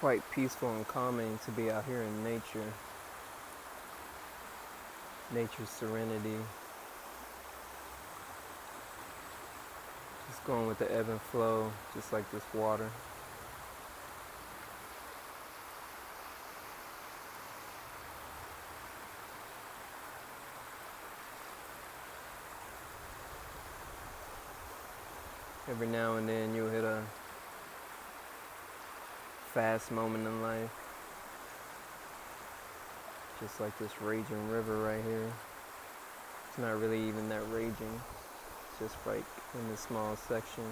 quite peaceful and calming to be out here in nature. Nature's serenity. Just going with the ebb and flow, just like this water. Every now and then you'll hit a fast moment in life. Just like this raging river right here. It's not really even that raging. It's just like in this small section.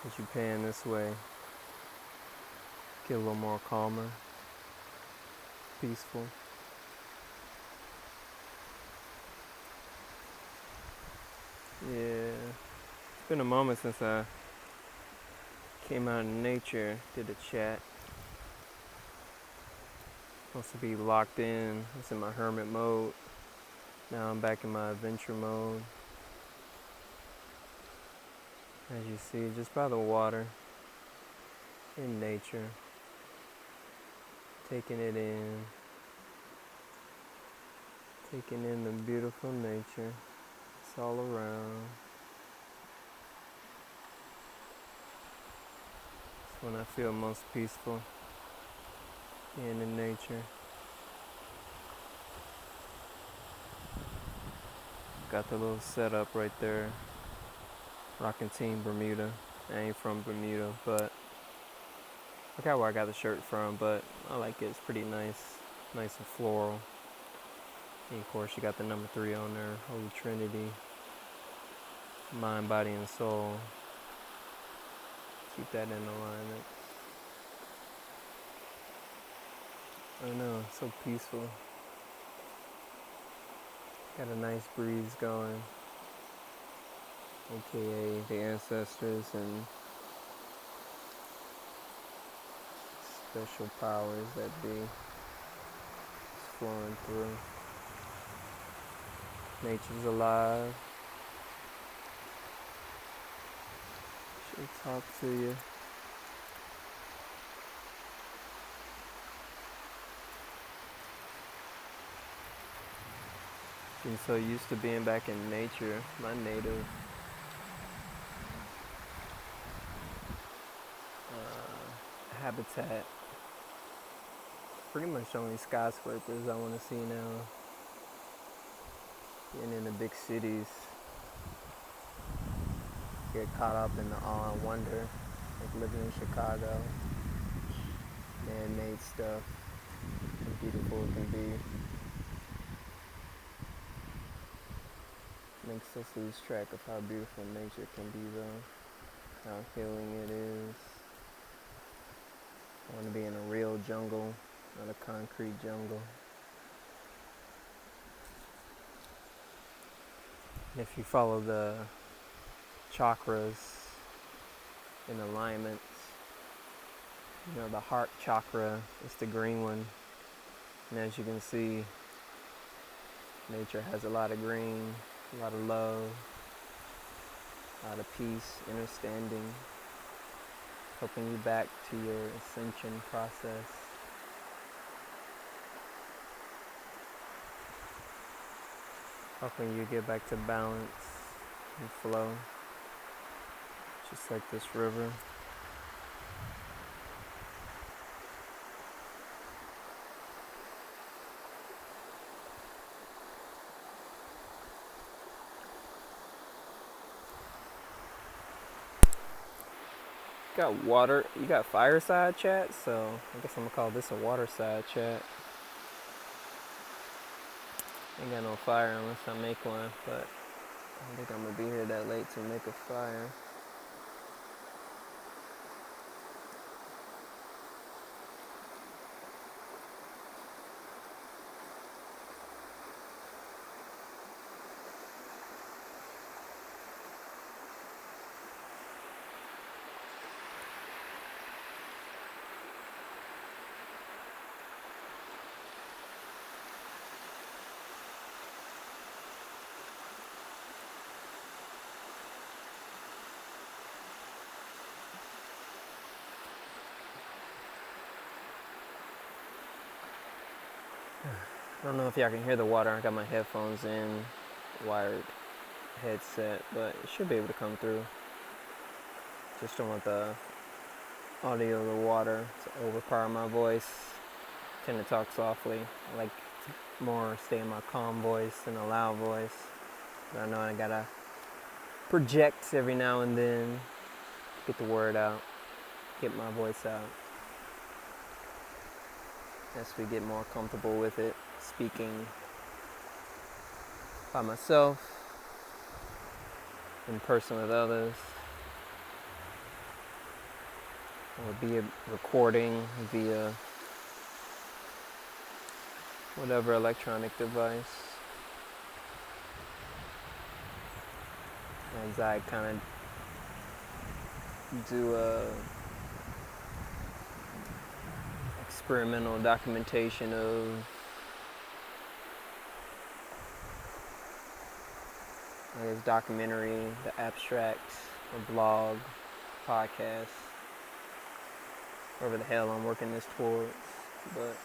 As you pan this way, get a little more calmer, peaceful. Yeah. It's been a moment since I came out in nature, did a chat. Supposed to be locked in. I was in my hermit mode. Now I'm back in my adventure mode. As you see, just by the water, in nature, taking it in, taking in the beautiful nature. It's all around. It's when I feel most peaceful, being in nature. Got the little setup right there. Rockin' Team Bermuda. I ain't from Bermuda, but I forgot where I got the shirt from, but I like it. It's pretty nice. Nice and floral. And of course you got the number 3 on there. Holy Trinity. Mind, body, and soul. Keep that in alignment. I know, it's so peaceful. Got a nice breeze going. AKA the ancestors and special powers that be flowing through. Nature's alive. She'll talk to you. I'm so used to being back in nature, my native habitat. Pretty much only skyscrapers I want to see now. Being in the big cities, get caught up in the awe and wonder, like living in Chicago, man-made stuff, how beautiful it can be. Makes us lose track of how beautiful nature can be though, how healing it is. I want to be in a real jungle, not a concrete jungle. If you follow the chakras in alignment, you know, the heart chakra is the green one. And as you can see, nature has a lot of green, a lot of love, a lot of peace, understanding, helping you back to your ascension process. Helping you get back to balance and flow, just like this river. Got water, you got fireside chat, so I guess I'm gonna call this a waterside chat. Ain't got no fire unless I make one, but I don't think I'm gonna be here that late to make a fire. I don't know if y'all can hear the water. I got my headphones in, wired headset, but it should be able to come through. Just don't want the audio of the water to overpower my voice. I tend to talk softly. I like to more stay in my calm voice than a loud voice. But I know I gotta project every now and then, get the word out, get my voice out. As we get more comfortable with it, speaking by myself, in person with others, or be a recording via whatever electronic device. As I kind of do a experimental documentation of documentary, the abstract, the blog, podcast, whatever the hell I'm working this towards. But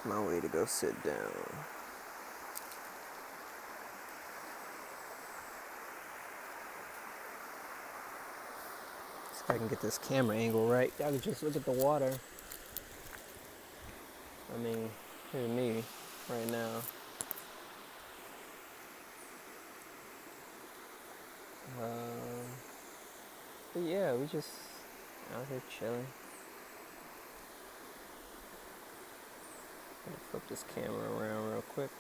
my way to go sit down. See if I can get this camera angle right. I can just look at the water. I mean, here's me right now. But yeah, we just out here chilling. I'm gonna flip this camera around real quick.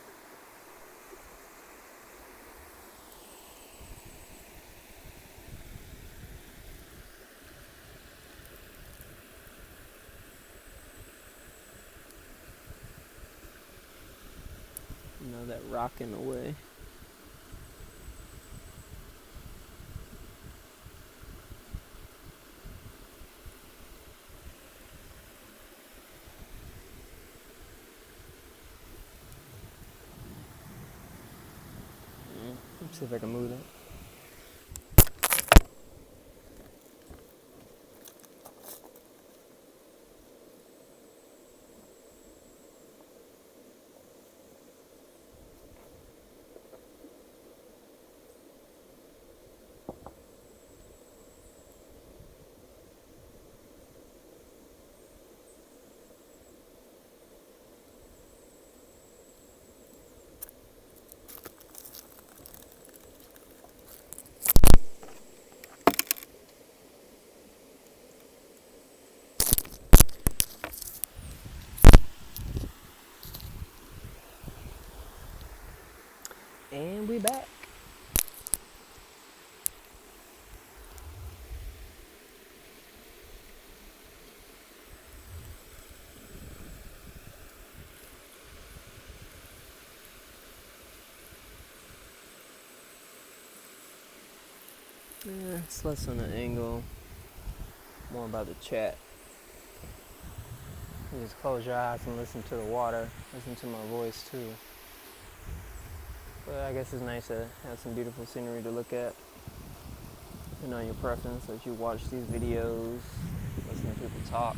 You know, that rock in the way. Let's see if I can move that. And we back. Yeah, it's less on the angle, more about the chat. You just close your eyes and listen to the water, listen to my voice too. But I guess it's nice to have some beautiful scenery to look at. You know, your preference as you watch these videos, listen to people talk.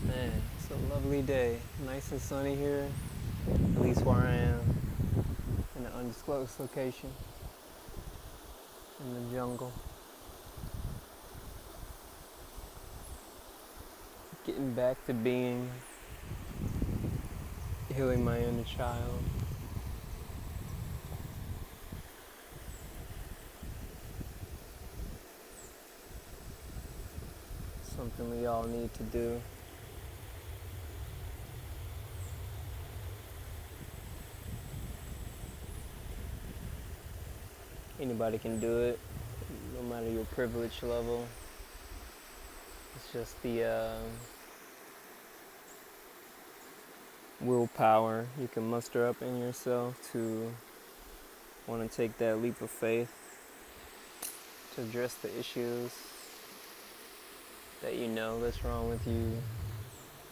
Man, it's a lovely day. Nice and sunny here, at least where I am, in an undisclosed location in the jungle. Getting back to being, healing my inner child. Something we all need to do. Anybody can do it, no matter your privilege level. It's just the willpower you can muster up in yourself to want to take that leap of faith to address the issues that you know that's wrong with you,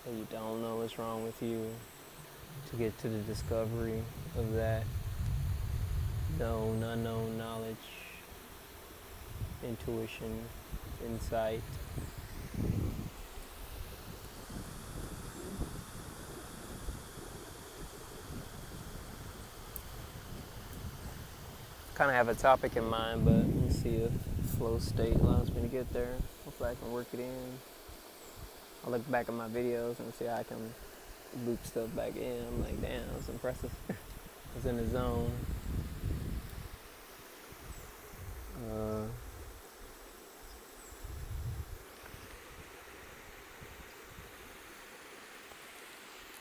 that you don't know what's wrong with you, to get to the discovery of that known, unknown knowledge, intuition, insight. Kind of have a topic in mind, but let me see if flow state allows me to get there. Hopefully I can work it in. I'll look back at my videos and see how I can loop stuff back in. I'm like, damn, that's impressive. I was in the zone.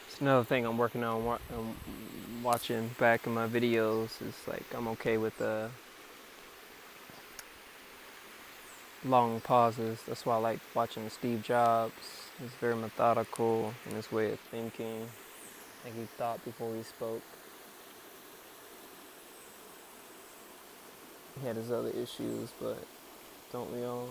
It's another thing I'm working on watching back in my videos is like I'm okay with long pauses. That's why I like watching Steve Jobs. He's very methodical in his way of thinking. Like he thought before he spoke. He had his other issues, but don't we all?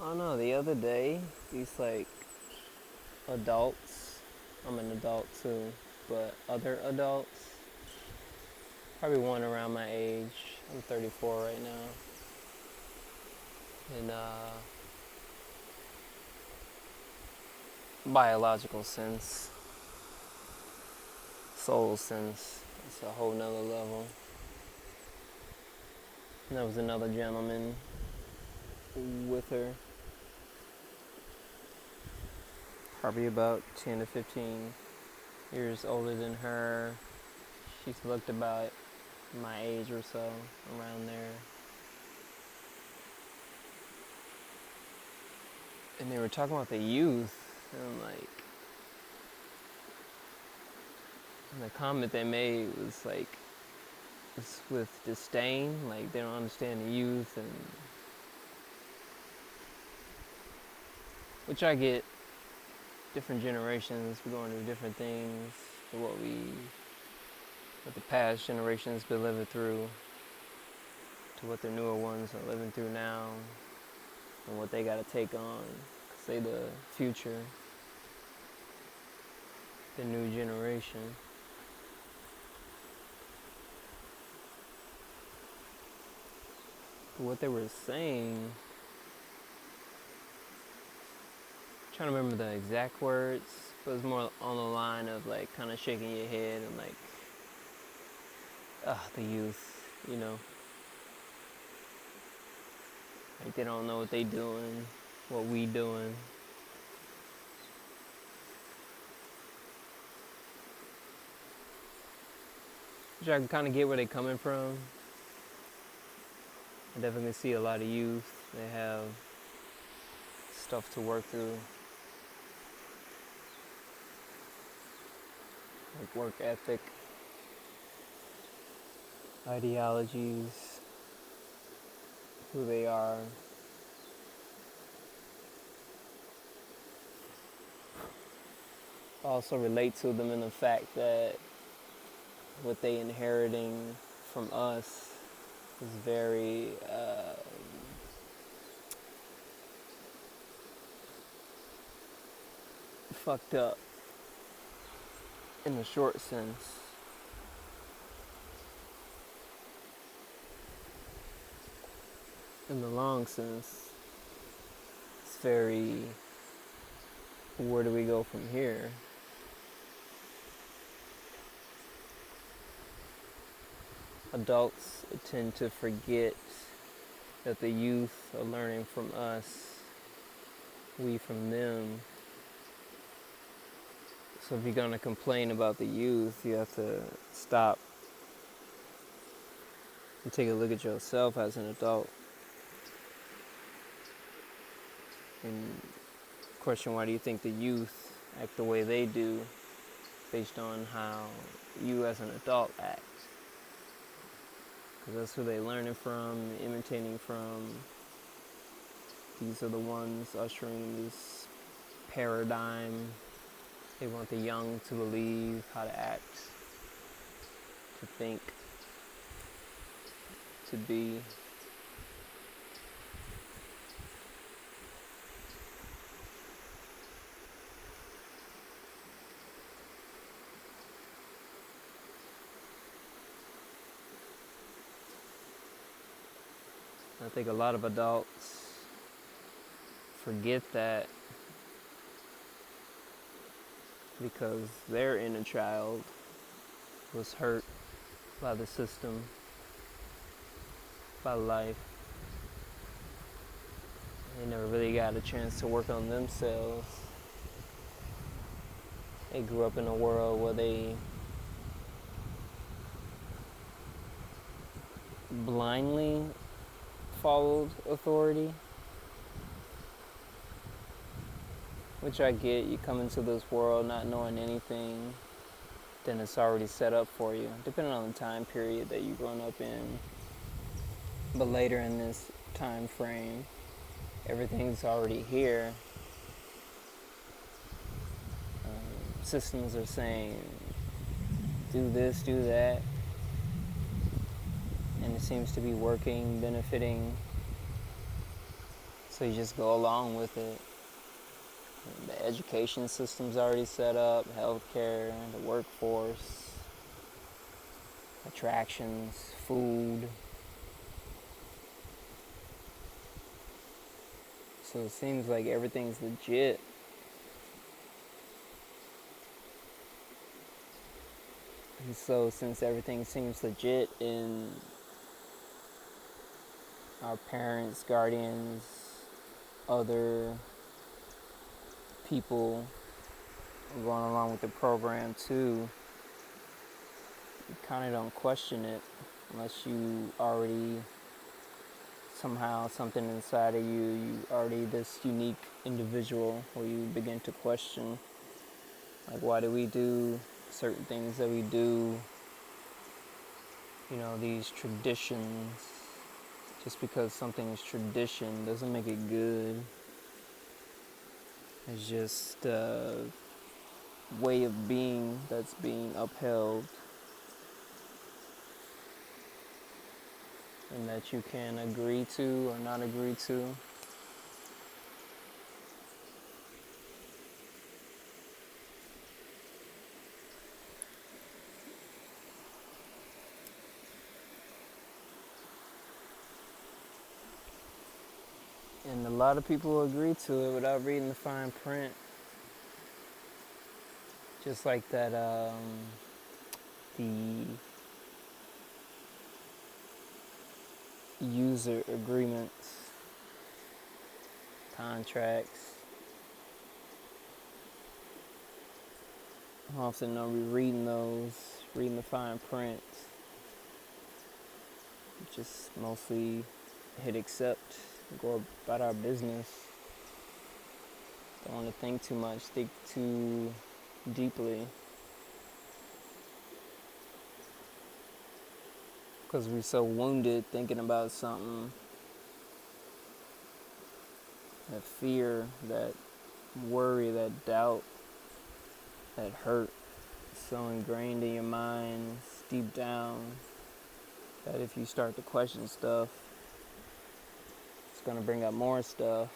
I don't know, the other day, these like adults, I'm an adult too, but other adults, probably one around my age, I'm 34 right now, in biological sense, soul sense, it's a whole nother level. And there was another gentleman with her, probably about 10 to 15 years older than her. She's looked about my age or so, around there. And they were talking about the youth, and I'm like, and the comment they made was like, it's with disdain, like they don't understand the youth, and which I get. Different generations, we're going through different things, what the past generations been living through, to what the newer ones are living through now, and what they got to take on, say the future, the new generation. But what they were saying, I'm trying to remember the exact words, but it was more on the line of like kind of shaking your head and like, the youth, you know. Like they don't know what they doing, what we doing. Which I can kind of get where they're coming from. I definitely see a lot of youth. They have stuff to work through. Like work ethic, ideologies, who they are. I also relate to them in the fact that what they inheriting from us is very fucked up in the short sense. In the long sense, it's very where do we go from here? Adults tend to forget that the youth are learning from us, we from them. So if you're going to complain about the youth, you have to stop and take a look at yourself as an adult and question, why do you think the youth act the way they do based on how you as an adult act? Because that's who they're learning from, imitating from. These are the ones ushering this paradigm. They want the young to believe how to act, to think, to be. I think a lot of adults forget that because their inner child was hurt by the system, by life. They never really got a chance to work on themselves. They grew up in a world where they blindly followed authority, which I get. You come into this world not knowing anything, then it's already set up for you, depending on the time period that you're growing up in. But later in this time frame, everything's already here. Systems are saying, do this, do that, and it seems to be working, benefiting, so you just go along with it. The education system's already set up, healthcare, the workforce, attractions, food. So it seems like everything's legit. And so since everything seems legit in our parents, guardians, other people going along with the program too, you kind of don't question it unless you already somehow something inside of you already this unique individual where you begin to question, like, why do we do certain things that we do? You know, these traditions. Just because something is tradition doesn't make it good. It's just a way of being that's being upheld, and that you can agree to or not agree to. And a lot of people agree to it without reading the fine print. Just like that, the user agreements, contracts. I often don't be reading those, reading the fine print. Just mostly hit accept, go about our business. Don't want to think too much, think too deeply. Because we're so wounded thinking about something. That fear, that worry, that doubt, that hurt is so ingrained in your mind, deep down, that if you start to question stuff, it's going to bring up more stuff.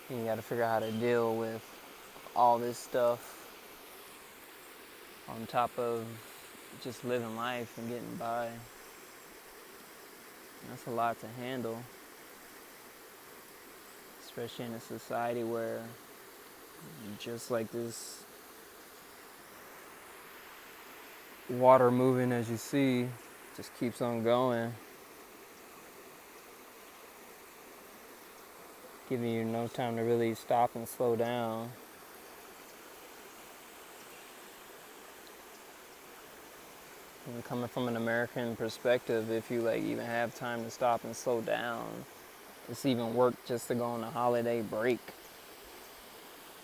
And you got to figure out how to deal with all this stuff on top of just living life and getting by. And that's a lot to handle, especially in a society where Just like this water moving, as you see, just keeps on going, giving you no time to really stop and slow down. And coming from an American perspective, if you like even have time to stop and slow down, it's even work just to go on a holiday break.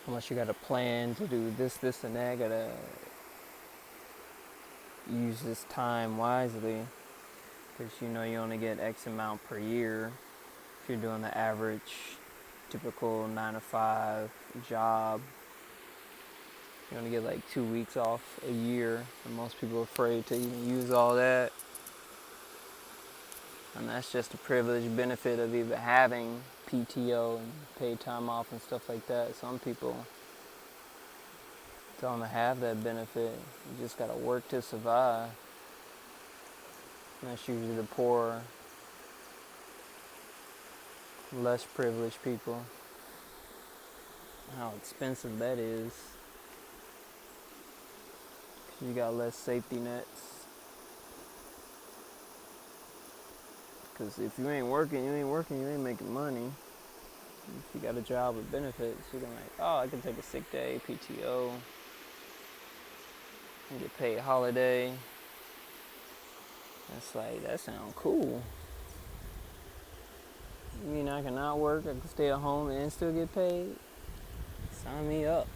Unless you got a plan to do this, and that, gotta use this time wisely, because you know you only get X amount per year. If you're doing the average, typical 9 to 5 job, you only get like 2 weeks off a year, and most people are afraid to even use all that. And that's just a privileged benefit of even having PTO and paid time off and stuff like that. Some people don't have that benefit. You just gotta work to survive. And that's usually the poor, less privileged people. How expensive that is. You got less safety nets. Because if you ain't working, you ain't making money. If you got a job with benefits, you're gonna like, oh, I can take a sick day, PTO, and get paid holiday. That's like, that sounds cool. You mean I can not work, I can stay at home and still get paid? Sign me up.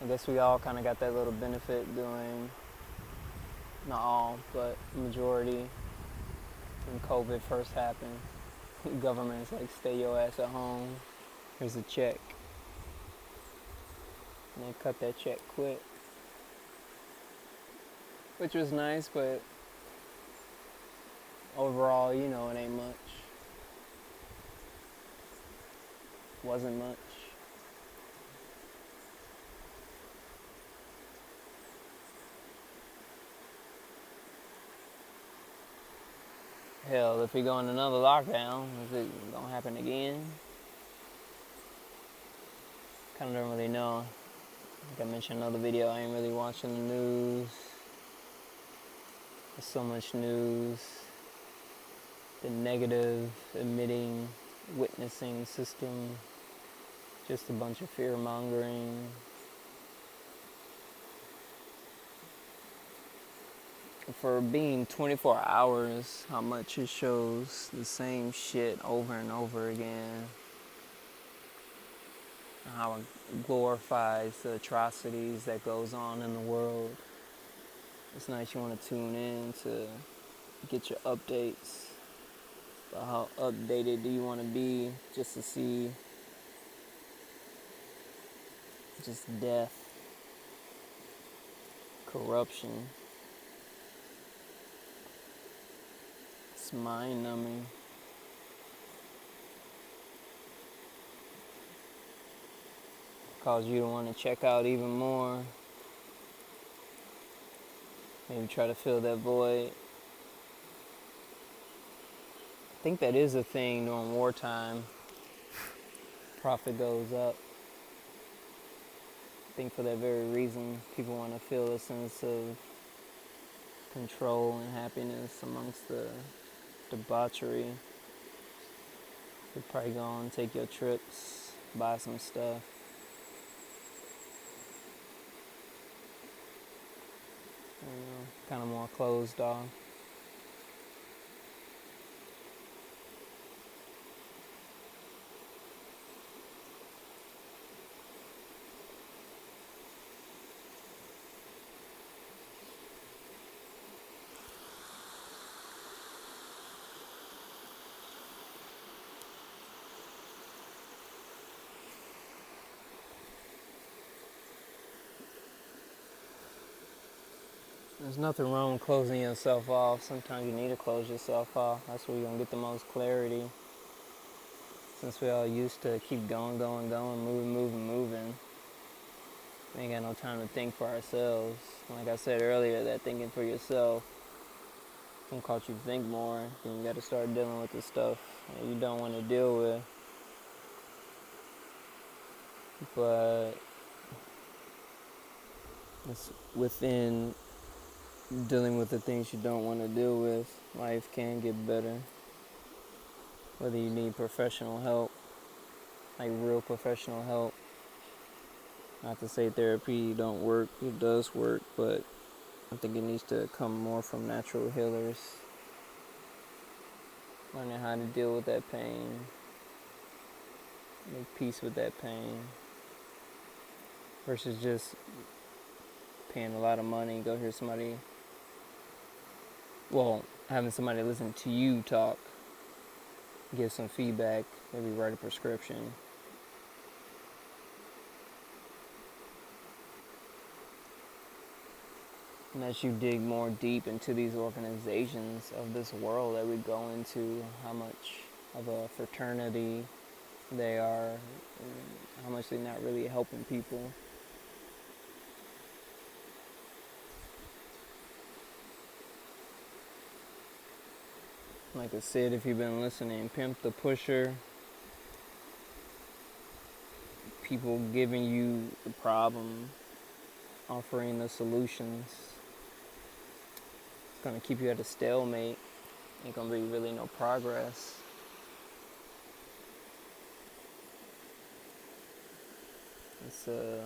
I guess we all kind of got that little benefit doing, not all, but majority, when COVID first happened. Government's like, stay your ass at home, here's a check. And they cut that check quick. Which was nice, but overall, you know, it ain't much. Wasn't much. Hell, if we go in another lockdown, is it gonna happen again? Kinda don't really know. Like I mentioned in another video, I ain't really watching the news. There's so much news. The negative emitting, witnessing system. Just a bunch of fear mongering. For being 24 hours, how much it shows the same shit over and over again. How it glorifies the atrocities that goes on in the world. It's nice you want to tune in to get your updates. But how updated do you want to be just to see just death, corruption? It's mind-numbing. Cause you to want to check out even more. Maybe try to fill that void. I think that is a thing during wartime. Profit goes up. I think for that very reason, people want to feel a sense of control and happiness amongst the debauchery. You'll probably go on, take your trips, buy some stuff. Kind of more closed off. There's nothing wrong with closing yourself off. Sometimes you need to close yourself off. That's where you're going to get the most clarity. Since we all used to keep going, moving. We ain't got no time to think for ourselves. Like I said earlier, that thinking for yourself can cause you to think more. Then you got to start dealing with the stuff that you don't want to deal with. but it's within dealing with the things you don't want to deal with, life can get better. Whether you need professional help, like real professional help. Not to say therapy don't work, it does work, but I think it needs to come more from natural healers. Learning how to deal with that pain, make peace with that pain, versus just paying a lot of money, go hear somebody, having somebody listen to you talk, give some feedback, maybe write a prescription. And as you dig more deep into these organizations of this world that we go into, how much of a fraternity they are, and how much they're not really helping people. Like I said, if you've been listening, Pimp the Pusher, people giving you the problem, offering the solutions, it's going to keep you at a stalemate. Ain't going to be really no progress. It's a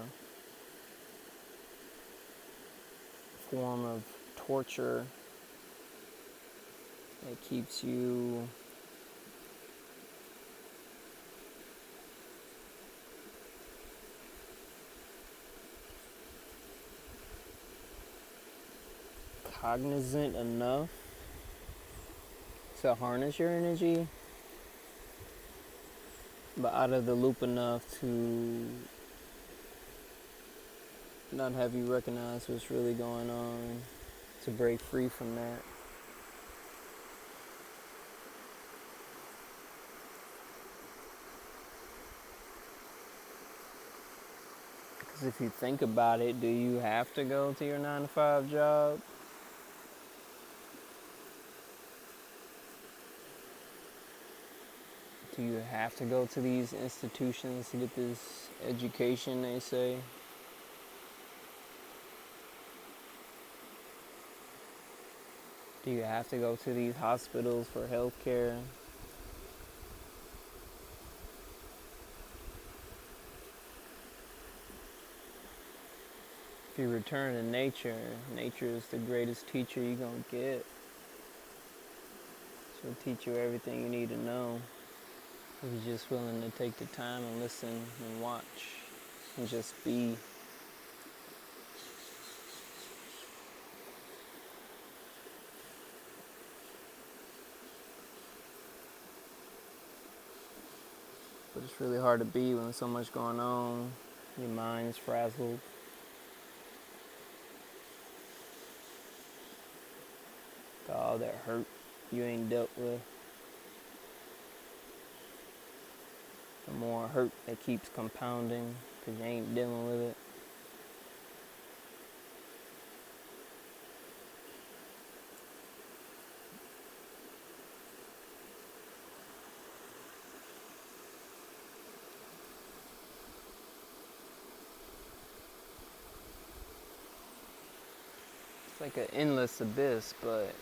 form of torture that keeps you cognizant enough to harness your energy, but out of the loop enough to not have you recognize what's really going on, to break free from that. Because if you think about it, do you have to go to your 9-to-5 job? Do you have to go to these institutions to get this education, they say? Do you have to go to these hospitals for health care? If you return to nature, nature is the greatest teacher you're going to get. She'll teach you everything you need to know. If you're just willing to take the time and listen and watch and just be. But it's really hard to be when there's so much going on. Your mind's frazzled. Got all that hurt you ain't dealt with. The more hurt that keeps compounding because you ain't dealing with it. It's like an endless abyss, but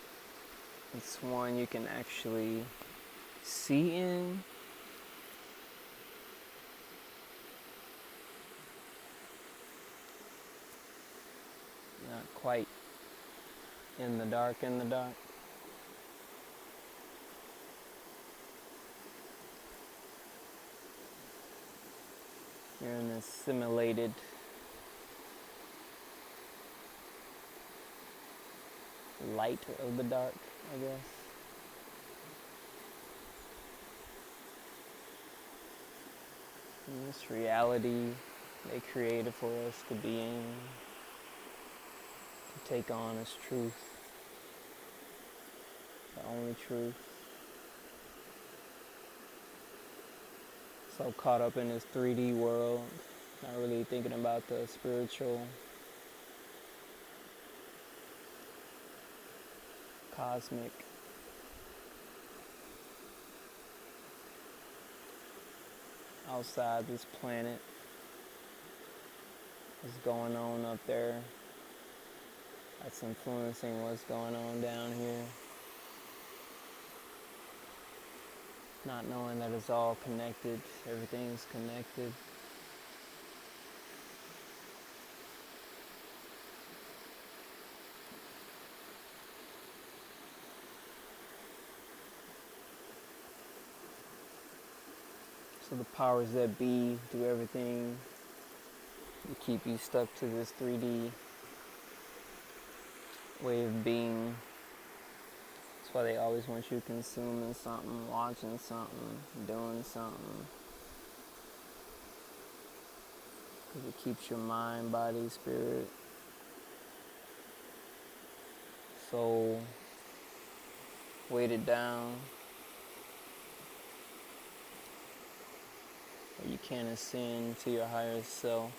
it's one you can actually see in. Not quite in the dark. You're in this simulated light of the dark, I guess. And this reality they created for us to be in, to take on as truth, the only truth. So caught up in this 3D world, not really thinking about the spiritual, cosmic, outside this planet, is going on up there that's influencing what's going on down here. Not knowing that it's all connected, everything's connected. So the powers that be do everything to keep you stuck to this 3D way of being. That's why they always want you consuming something, watching something, doing something. Because it keeps your mind, body, spirit, soul weighted down. Or you can't ascend to your higher self,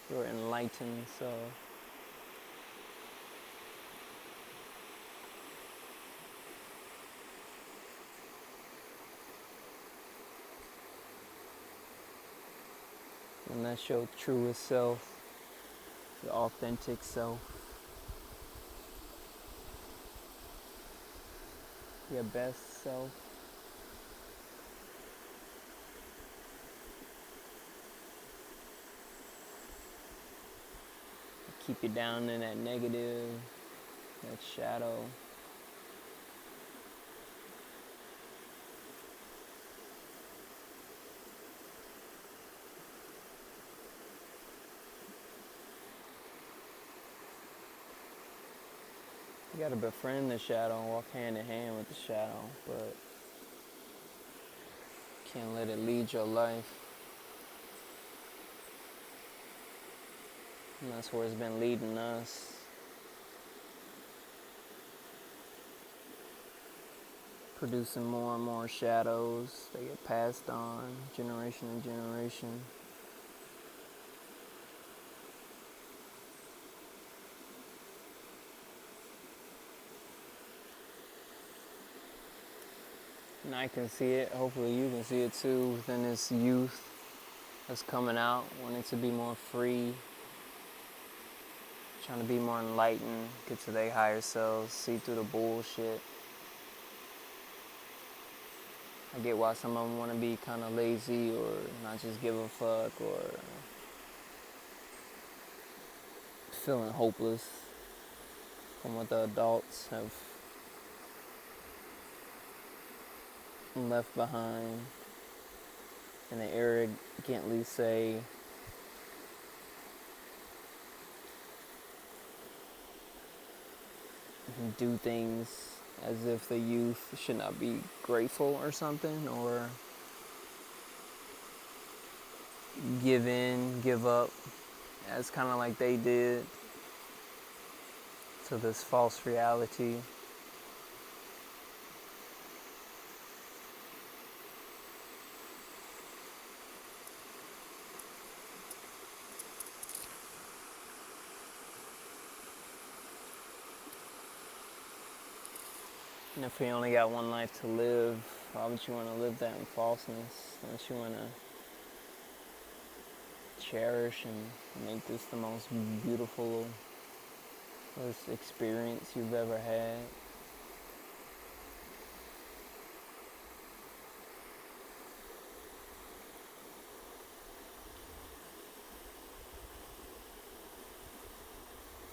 your enlightened self. And that's your truest self, your authentic self, your best self. Keep you down in that negative, that shadow. You gotta befriend the shadow and walk hand in hand with the shadow, but can't let it lead your life. And that's where it's been leading us. Producing more and more shadows. They get passed on generation to generation. And I can see it, hopefully you can see it too, within this youth that's coming out, wanting to be more free, trying to be more enlightened, get to their higher selves, see through the bullshit. I get why some of them want to be kind of lazy or not just give a fuck or feeling hopeless from what the adults have left behind. And they arrogantly say, do things as if the youth should not be grateful or something, or give in, give up, as kind of like they did to this false reality. And if you only got one life to live, why would you want to live that in falseness? Don't you want to cherish and make this the most beautiful experience you've ever had?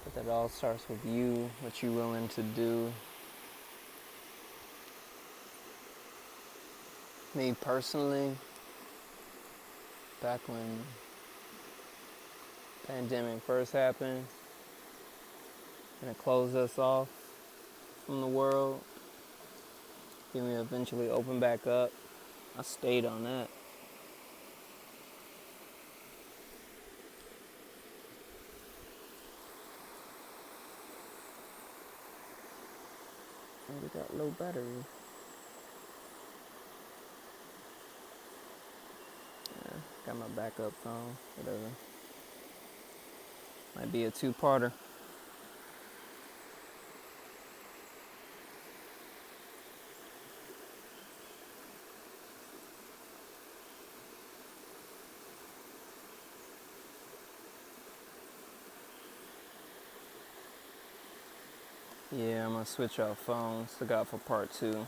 But that all starts with you, what you're willing to do. Me personally, back when the pandemic first happened and it closed us off from the world, then we eventually opened back up, I stayed on that. And we got low battery. Got my backup phone, whatever. Might be a two-parter. Yeah, I'm gonna switch off phones. Look out for part 2.